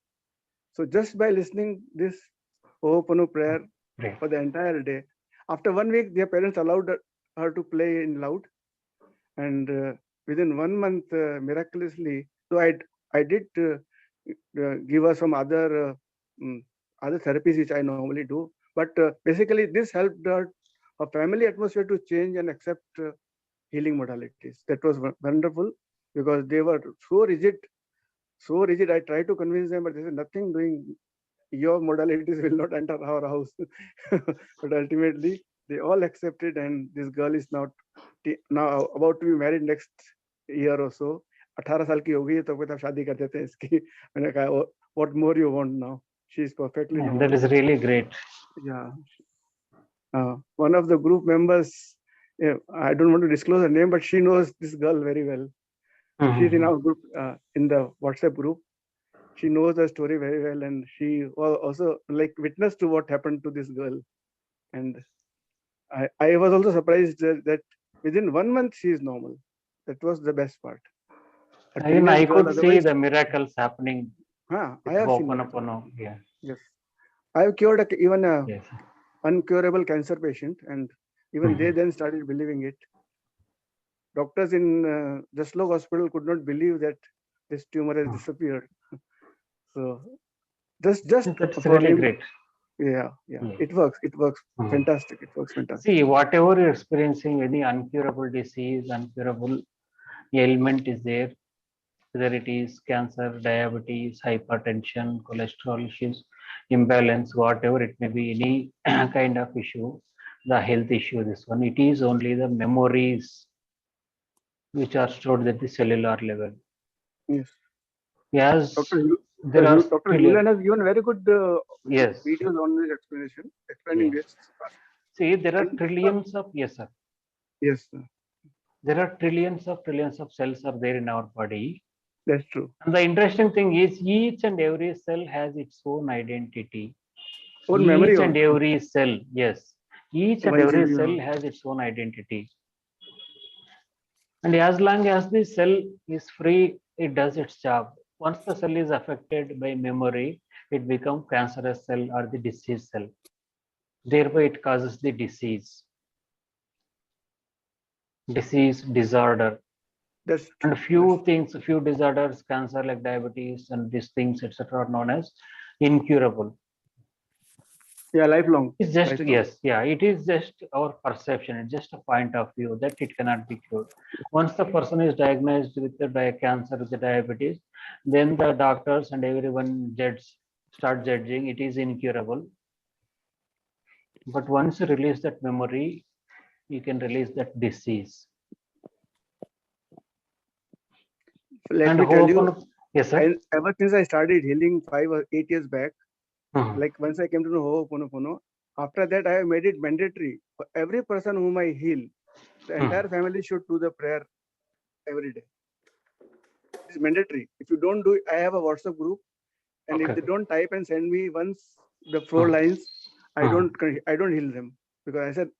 So just by listening this Ho'oponopono prayer Great. for the entire day, after 1 week, their parents allowed her to play in loud. And within 1 month, miraculously, so I did give her some other therapies which I normally do. But basically, this helped her family atmosphere to change and accept healing modalities. That was wonderful because they were so rigid. I tried to convince them, but they said nothing doing. Your modalities will not enter our house. But ultimately, they all accepted, and this girl is now about to be married next year or so. 18 साल की हो गई है तो फिर शादी कर देते हैं इसकी. मैंने कहा, what more you want now? She is perfectly normal. That is really great. Yeah. One of the group members, I don't want to disclose her name, but she knows this girl very well. She's in our group, in the WhatsApp group. She knows the story very well, and she was also like witness to what happened to this girl. And I was also surprised that within 1 month she is normal. That was the best part. Even I could see the miracles happening. I have seen Ho'oponopono. Yeah. Yes, I have cured even a Yes. uncurable cancer patient, and even they then started believing it. Doctors in Jaslok Hospital could not believe that this tumor has disappeared. So Just That's for really him. great. Yeah. Yeah. It works Mhm. fantastic. It works fantastic. See, whatever you're experiencing, any uncurable disease, uncurable ailment is there, whether it is cancer, diabetes, hypertension, cholesterol issues, imbalance, whatever it may be, any kind of issue, the health issue, this one, it is only the memories which are stored at the cellular level. Yes. Yes, Dr. there are Yulan has given very good yes. videos on this explanation, explaining Yes. this. See, there are And trillions of, yes, sir. yes, sir, There are trillions of cells are there in our body. that's true. And the interesting thing is each and every cell has its own identity. Own memory Each and also. every cell, yes. Each and 1 every GB cell has its own identity. And as long as the cell is free, it does its job. Once the cell is affected by memory, it becomes cancerous cell or the disease cell. Thereby it causes the disease, disorder. That's true. And few things, few disorders, cancer like diabetes and these things, etc., are known as incurable. Yeah, lifelong. It's just, Lifelong. yes, yeah, it is just our perception, it's just a point of view that it cannot be cured. Once the person is diagnosed with the cancer, with the diabetes, then the doctors and everyone start judging it is incurable. But once you release that memory, you can release that disease. Let And me tell you, yes, sir. ever since I started healing 5 or 8 years back, Mhm. like once I came to know Ho'oponopono, after that I have made it mandatory for every person whom I heal, the entire family should do the prayer every day. It's mandatory. If you don't do it, I have a WhatsApp group, and if Okay. they don't type and send me once the 4 lines, I Mhm. don't heal them, because I said,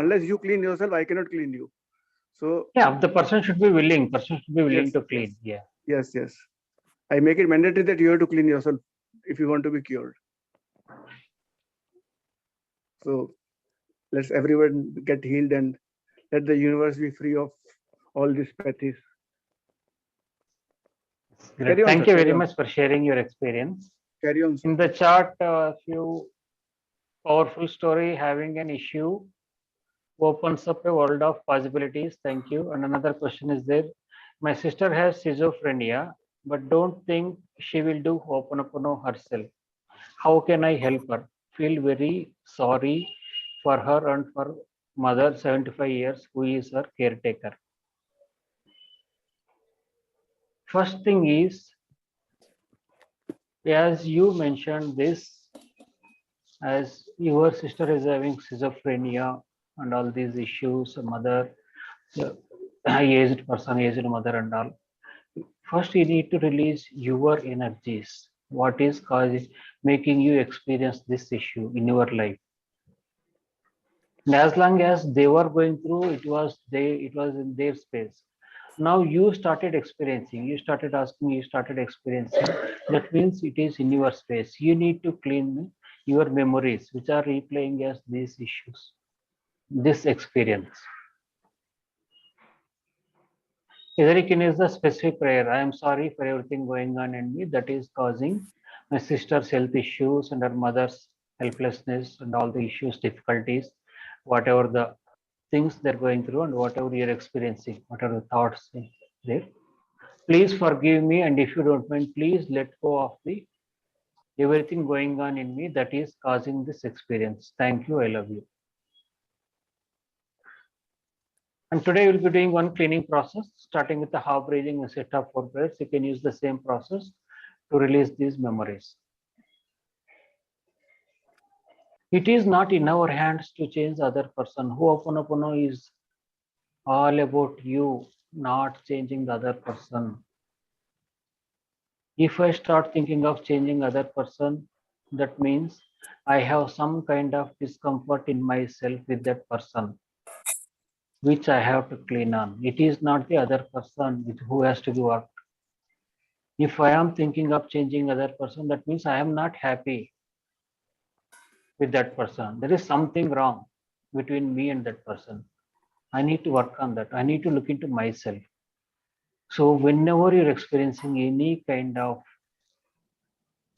unless you clean yourself, I cannot clean you. So Yeah, the person should be willing. Person should be willing yes, to clean. Yeah. yes, I make it mandatory that you have to clean yourself if you want to be cured. So let's everyone get healed and let the universe be free of all these pathies. Great. Carry on, Thank sir, you carry very on. much for sharing your experience. Carry on, sir. In the chart, a few powerful story having an issue opens up a world of possibilities. Thank you. And another question is there. My sister has schizophrenia, but don't think she will do Ho'oponopono herself. How can I help her? Feel very sorry for her and for mother, 75 years, who is her caretaker. First thing is, as you mentioned this, as your sister is having schizophrenia and all these issues, mother, aged person, aged mother and all. First, you need to release your energies. What is causing, making you experience this issue in your life? And as long as they were going through, it was in their space. Now you started experiencing, you started asking, you started experiencing. That means it is in your space. You need to clean your memories, which are replaying as these issues, this experience. Ezerikin is the specific prayer. I am sorry for everything going on in me that is causing my sister's health issues and her mother's helplessness and all the issues, difficulties, whatever the things they're going through and whatever you're experiencing, whatever the thoughts there. Please forgive me, and if you don't mind, please let go of the everything going on in me that is causing this experience. Thank you. I love you. And today we'll be doing one cleaning process, starting with the half breathing and set of 4 breaths. You can use the same process to release these memories. It is not in our hands to change the other person. Ho'oponopono is all about you, not changing the other person. If I start thinking of changing other person, that means I have some kind of discomfort in myself with that person, which I have to clean on. It is not the other person who has to be worked. If I am thinking of changing other person, that means I am not happy with that person. There is something wrong between me and that person. I need to work on that. I need to look into myself. So whenever you're experiencing any kind of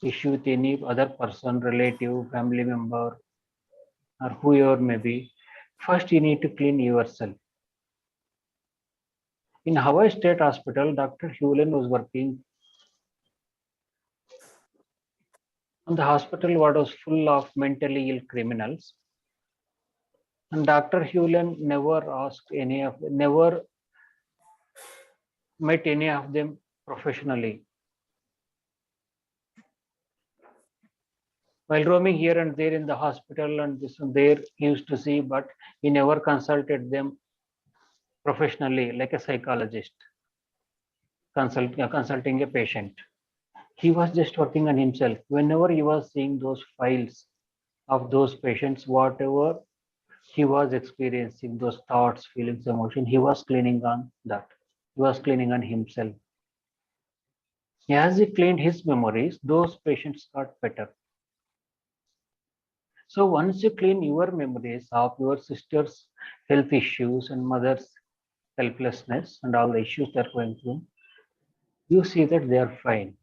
issue with any other person, relative, family member, or whoever may be, first you need to clean yourself. In Hawaii State Hospital, Dr. Hewlin was working, and the hospital ward was full of mentally ill criminals. And Dr. Hewlin never asked never met any of them professionally. While roaming here and there in the hospital and this and there, he used to see, but he never consulted them professionally like a psychologist consulting a patient. He was just working on himself. Whenever he was seeing those files of those patients, whatever he was experiencing, those thoughts, feelings, emotion, he was cleaning on that. He was cleaning on himself. As he cleaned his memories, those patients got better. So once you clean your memories of your sister's health issues and mother's helplessness and all the issues they're going through, you see that they are fine.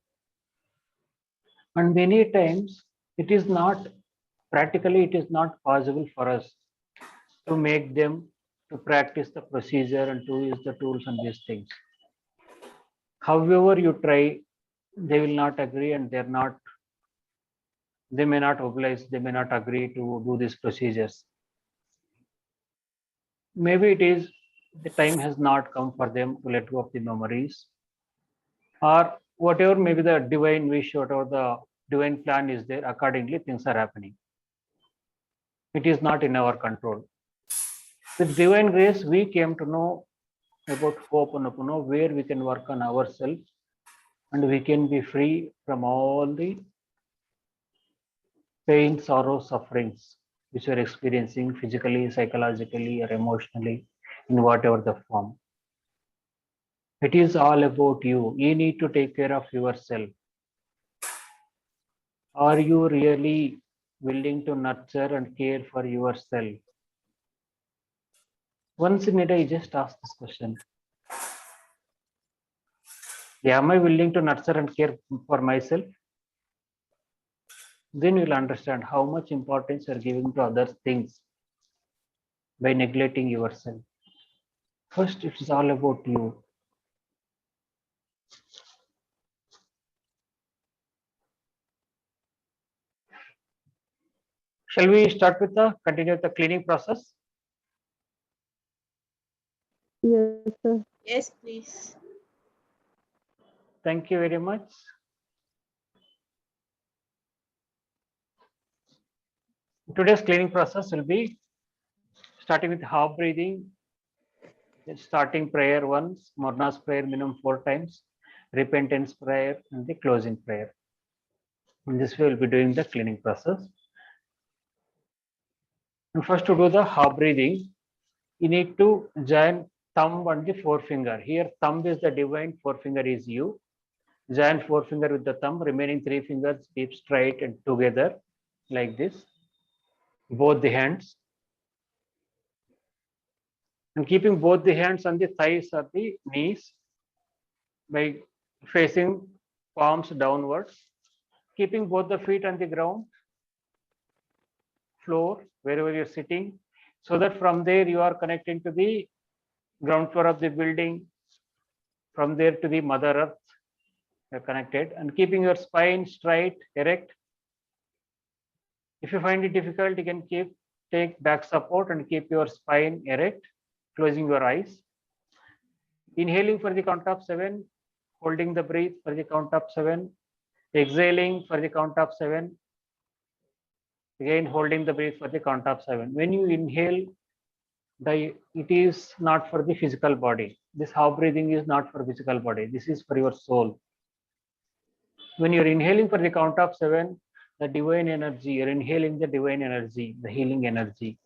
And many times it is not practically, it is not possible for us to make them to practice the procedure and to use the tools and these things. However you try, they will not agree and they may not oblige, they may not agree to do these procedures. Maybe it is the time has not come for them to let go of the memories, or whatever maybe the divine wish, whatever the divine plan is there, accordingly things are happening. It is not in our control. With divine grace, we came to know about Ho'oponopono, where we can work on ourselves and we can be free from all the pain, sorrow, sufferings which we are experiencing physically, psychologically, or emotionally, in whatever the form. It is all about you. You need to take care of yourself. Are you really willing to nurture and care for yourself? Once in a day, just ask this question. Am I willing to nurture and care for myself? Then you'll understand how much importance you're giving to other things by neglecting yourself. First, it is all about you. Shall we start with continue with the cleaning process? Yes, sir. Yes, please. Thank you very much. Today's cleaning process will be starting with half breathing, then starting prayer once, Morna's prayer minimum 4 times, repentance prayer, and the closing prayer. In this way, we'll be doing the cleaning process. And first, to do the half breathing, you need to join thumb and the forefinger. Here, thumb is the divine, forefinger is you. Join forefinger with the thumb, remaining 3 fingers keep straight and together like this. Both the hands. And keeping both the hands on the thighs or the knees by facing palms downwards. Keeping both the feet on the ground, floor, wherever you're sitting, so that from there you are connecting to the ground floor of the building, from there to the Mother Earth, you're connected, and keeping your spine straight, erect. If you find it difficult, you can take back support and keep your spine erect, closing your eyes. Inhaling for the count of 7, holding the breath for the count of 7, exhaling for the count of 7, again holding the breath for the count of 7. When you inhale, it is not for the physical body. This half breathing is not for physical body. This is for your soul. When you're inhaling for the count of 7, the divine energy, you're inhaling the divine energy, the healing energy.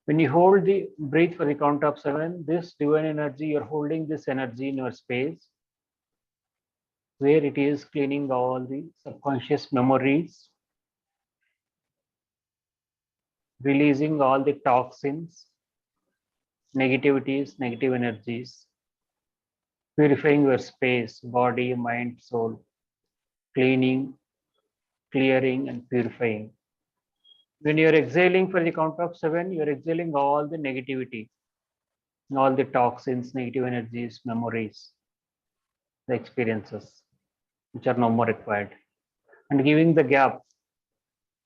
When you hold the breath for the count of 7, this divine energy, you're holding this energy in your space, where it is cleaning all the subconscious memories, releasing all the toxins, negativities, negative energies. purifying your space, body, mind, soul, cleaning, clearing, and purifying. When you're exhaling for the count of 7, you're exhaling all the negativity, all the toxins, negative energies, memories, the experiences, which are no more required, and giving the gap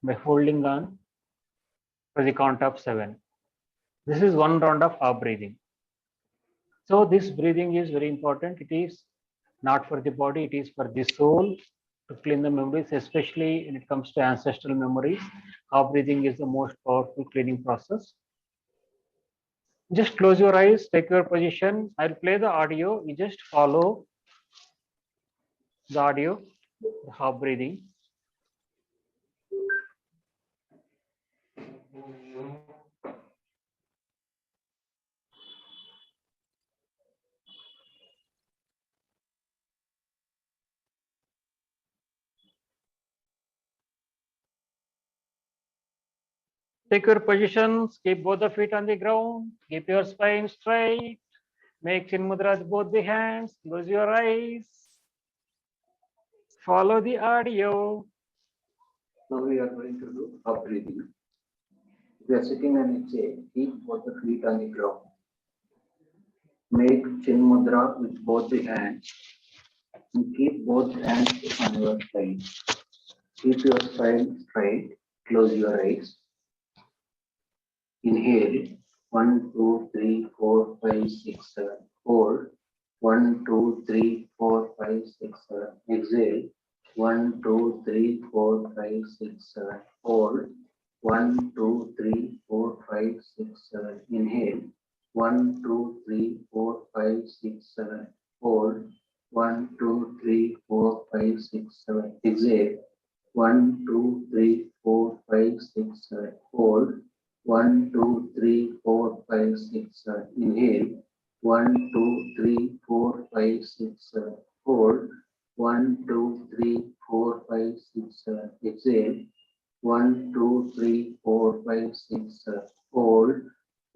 by holding on for the count of 7. This is one round of half breathing. So this breathing is very important. It is not for the body, it is for the soul to clean the memories, especially when it comes to ancestral memories. Half breathing is the most powerful cleaning process. Just close your eyes, take your position. I'll play the audio. You just follow the audio, the half breathing. Take your positions, keep both the feet on the ground, keep your spine straight, make Chin Mudra with both the hands, close your eyes, follow the audio. Now we are going to do half breathing. If you are sitting on a chair, keep both the feet on the ground. Make Chin Mudra with both the hands and keep both hands on your side. Keep your spine straight, close your eyes. Inhale 1, 2, 3, 4, 5, 6, 7. Hold 1, 2, 3, 4, 5, 6, 7. Exhale 1, 2, 3, 4, 5, 6, 7. Hold 1, 2, 3, 4, 5, 6, 7. Inhale 1, 2, 3, 4, 5, 6, 7. Hold 1, 2, 3, 4, 5, 6, 7. Exhale 1, 2, 3, 4, 5, 6, 7. Hold 1, 2, 3, 4, 5, 6, 7. Inhale 1, 2, 3, 4, 5, 6, 7. Hold 1, 2, 3, 4, 5, 6, 7. Exhale 1, 2, 3, 4, 5, 6, 7. Hold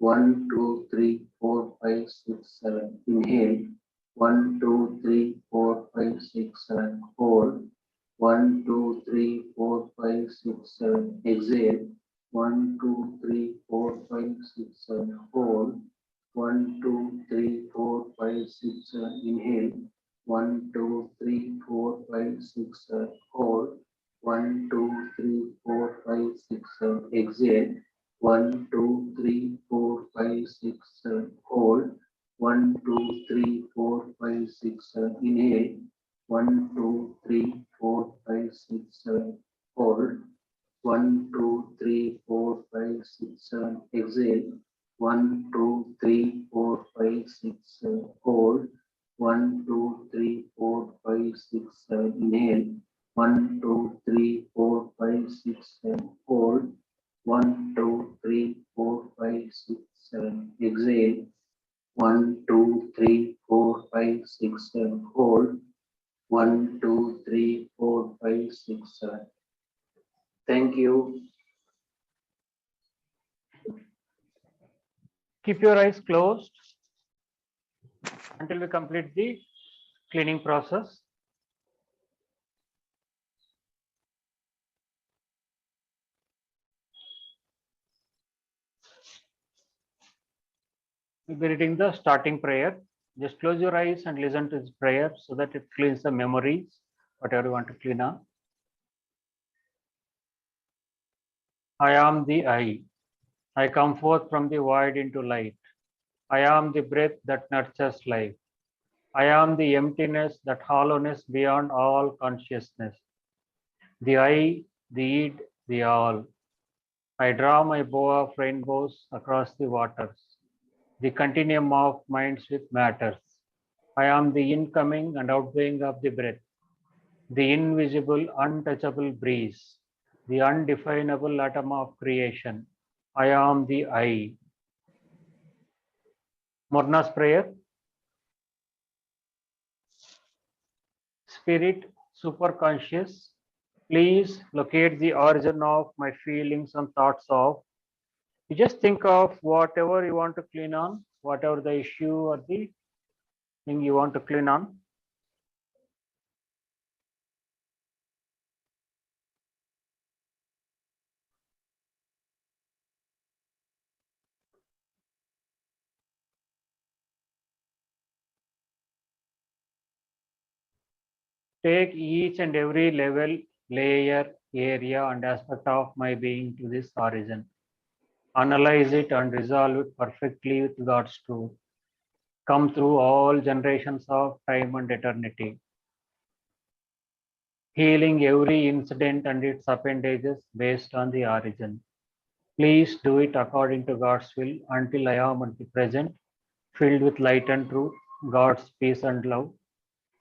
1, 2, 3, 4, 5, 6, 7. Inhale 1, 2, 3, 4, 5, 6, 7. Hold 1, 2, 3, 4, 5, 6, 7. Exhale 1, 2, 3, 4, 5, 6, 7. Hold 1, 2, 3, 4, 5, 6, 7. Inhale 1, 2, 3, 4, 5, 6, 7. Hold 1, 2, 3, 4, 5, 6, 7. Exhale 1, 2, 3, 4, 5, 6, 7. Hold 1, 2, 3, 4, 5, 6, 7. Inhale 1, 2, 3, 4, 5, 6, 7. Hold 1, 2, 3, 4, 5, 6, 7. Exhale 1, 2, 3, 4, 5, 6, 7. Hold 1, 2, 3, 4, 5, 6, 7. Inhale 1, 2, 3, 4, 5, 6, 7. Hold 1, 2, 3, 4, 5, 6, 7. Exhale 1, 2, 3, 4, 5, 6, 7. Hold 1, 2, 3, 4, 5, 6, 7. Thank you. Keep your eyes closed until we complete the cleaning process. We'll be reading the starting prayer. Just close your eyes and listen to this prayer so that it cleans the memories, whatever you want to clean up. I am the I. I come forth from the void into light. I am the breath that nurtures life. I am the emptiness, that hollowness beyond all consciousness. The I, the id, the all. I draw my bow of rainbows across the waters, the continuum of minds with matters. I am the incoming and outgoing of the breath, the invisible, untouchable breeze, the undefinable atom of creation. I am the I. Morna's prayer. Spirit, superconscious, please locate the origin of my feelings and thoughts of. You just think of whatever you want to clean on, whatever the issue or the Thing you want to clean on? Take each and every level, layer, area, and aspect of my being to this origin. Analyze it and resolve it perfectly with God's truth. Come through all generations of time and eternity, healing every incident and its appendages based on the origin. Please do it according to God's will until I am at the present, filled with light and truth, God's peace and love,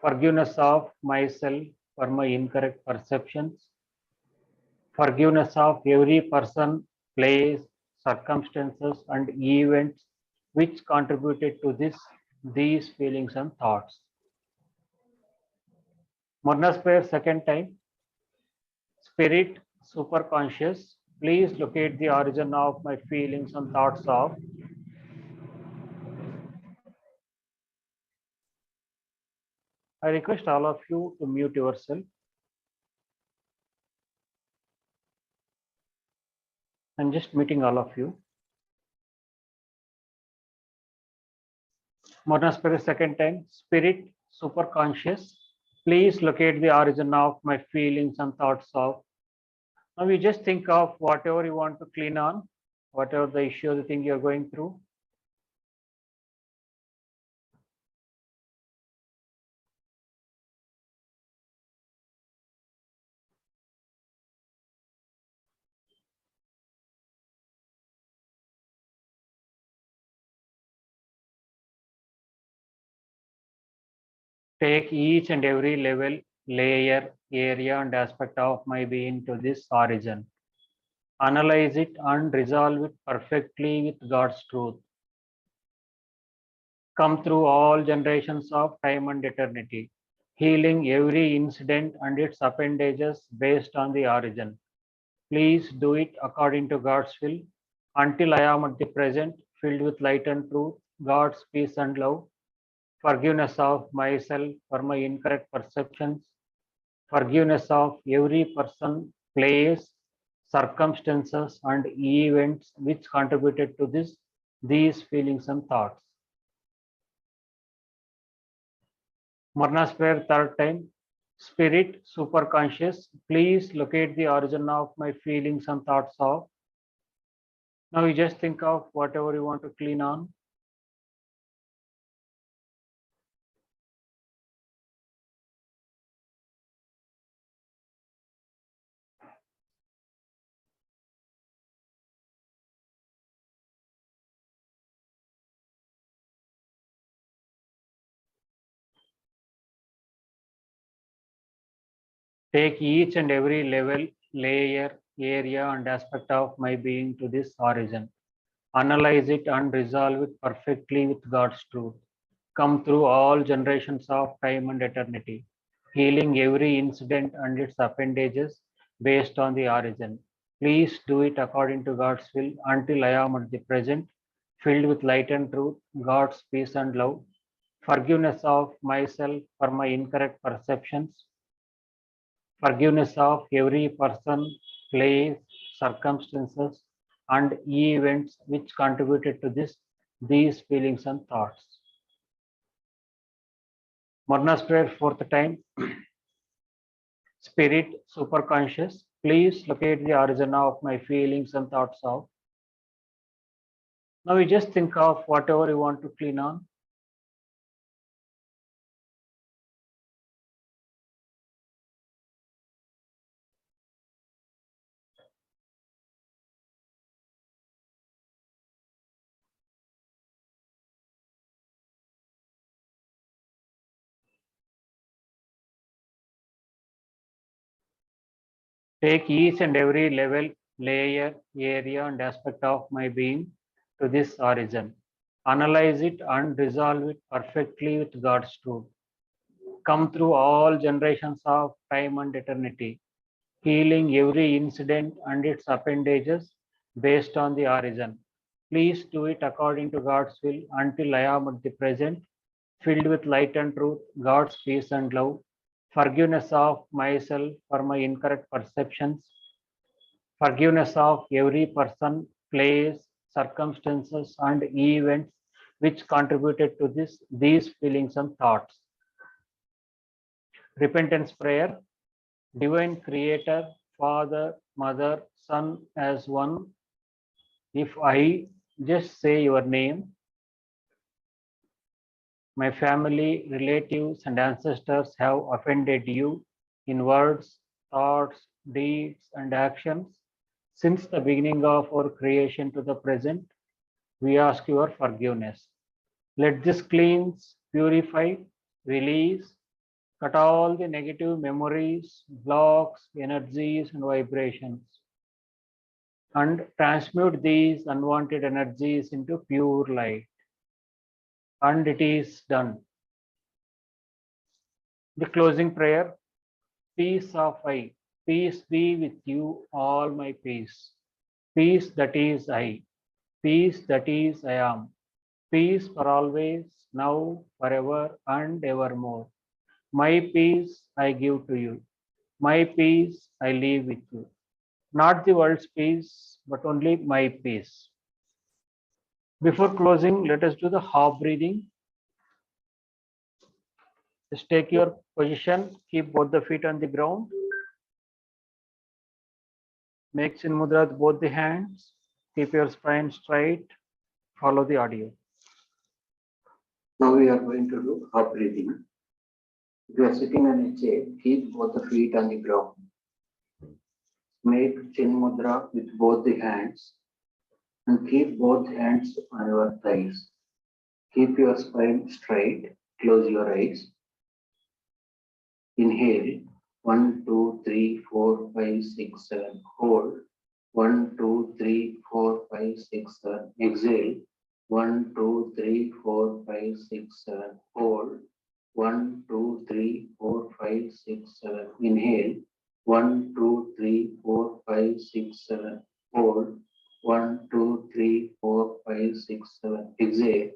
forgiveness of myself for my incorrect perceptions, forgiveness of every person, place, circumstances, and events which contributed to these feelings and thoughts. Murna's prayer second time. Spirit, superconscious, please locate the origin of my feelings and thoughts of. I request all of you to mute yourself. I'm just meeting all of you. Murna's prayer second time. Spirit, superconscious, please locate the origin of my feelings and thoughts of. Now you just think of whatever you want to clean on, whatever the issue, the thing you're going through. Take each and every level, layer, area, and aspect of my being to this origin. Analyze it and resolve it perfectly with God's truth. Come through all generations of time and eternity, healing every incident and its appendages based on the origin. Please do it according to God's will until I am at the present, filled with light and truth, God's peace and love, forgiveness of myself for my incorrect perceptions, forgiveness of every person, place, circumstances, and events which contributed to these feelings and thoughts. Marna's prayer third time. Spirit, superconscious, please locate the origin of my feelings and thoughts of. Now you just think of whatever you want to clean on. Take each and every level, layer, area, and aspect of my being to this origin. Analyze it and resolve it perfectly with God's truth. Come through all generations of time and eternity, healing every incident and its appendages based on the origin. Please do it according to God's will until I am at the present, filled with light and truth, God's peace and love, forgiveness of myself for my incorrect perceptions, forgiveness of every person, place, circumstances, and events which contributed to these feelings and thoughts. Marna's prayer fourth time. Spirit, superconscious, please locate the origin of my feelings and thoughts of. Now you just think of whatever you want to clean on. Take each and every level, layer, area, and aspect of my being to this origin. Analyze it and resolve it perfectly with God's truth. Come through all generations of time and eternity, healing every incident and its appendages based on the origin. Please do it according to God's will until I am at the present, filled with light and truth, God's peace and love, forgiveness of myself for my incorrect perceptions, forgiveness of every person, place, circumstances, and events which contributed to these feelings and thoughts. Repentance prayer, Divine Creator, Father, Mother, Son as one. If I just say your name, my family, relatives, and ancestors have offended you in words, thoughts, deeds, and actions. Since the beginning of our creation to the present, we ask your forgiveness. Let this cleanse, purify, release, cut all the negative memories, blocks, energies, and vibrations, and transmute these unwanted energies into pure light. And it is done. The closing prayer, peace of I, peace be with you, all my peace. Peace that is I, peace that is I am, peace for always, now, forever, and evermore. My peace I give to you. My peace I leave with you. Not the world's peace, but only my peace. Before closing, let us do the half breathing. Just take your position, keep both the feet on the ground. Make Chin Mudra with both the hands. Keep your spine straight. Follow the audio. Now we are going to do half breathing. If you are sitting on a chair, keep both the feet on the ground. Make Chin Mudra with both the hands and keep both hands on your thighs. Keep your spine straight. Close your eyes. Inhale 1, 2, 3, 4, 5, 6, 7. Hold 1, 2, 3, 4, 5, 6, 7. Exhale 1, 2, 3, 4, 5, 6, 7. Hold 1, 2, 3, 4, 5, 6, 7. Inhale 1, 2, 3, 4, 5, 6, 7. Hold 1, 2, 3, 4, 5, 6, 7. Exhale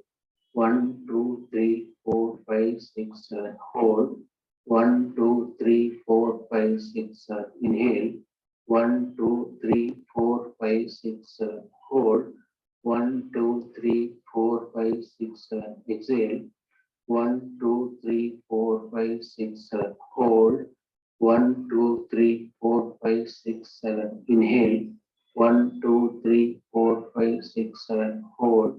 1, 2, 3, 4, 5, 6, 7. Hold 1, 2, 3, 4, 5, 6, 7. Inhale 1, 2, 3, 4, 5, 6, 7. Hold 1, 2, 3, 4, 5, 6, 7. Exhale 1, 2, 3, 4, 5, 6, 7. Hold 1, 2, 3, 4, 5, 6, 7. Inhale 1, 2, 3, 4, 5, 6, 7. Hold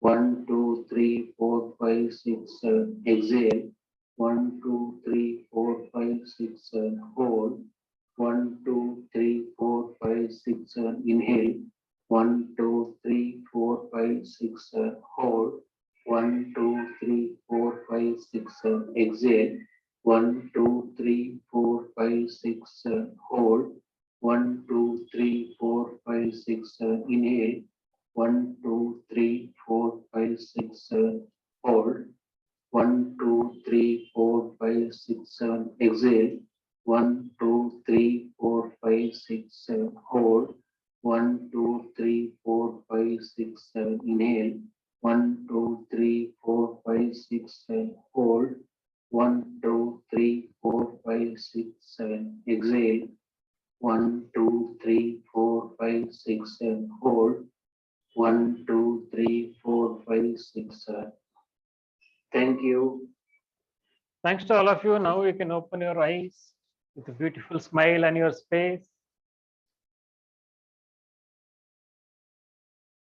1, 2, 3, 4, 5, 6, 7. Exhale 1, 2, 3, 4, 5, 6, 7. Hold 1, 2, 3, 4, 5, 6, 7. Inhale 1, 2, 3, 4, 5, 6, 7. Hold 1, 2, 3, 4, 5, 6, 7. Exhale 1, 2, 3, 4, 5, 6, 7. Hold 1, 2, 3, 4, 5, 6, 7. Inhale 1, 2, 3, 4, 5, 6, 7. Hold 1, 2, 3, 4, 5, 6, 7. Exhale 1, 2, 3, 4, 5, 6, 7. Hold 1, 2, 3, 4, 5, 6, 7. Inhale 1, 2, 3, 4, 5, 6, 7. Hold 1, 2, 3, 4, 5, 6, 7. Exhale 1, 2, 3, 4, 5, 6, 7. Hold 1, 2, 3, 4, 5, 6, 7. Thank you. Thanks to all of you. Now you can open your eyes with a beautiful smile on your face.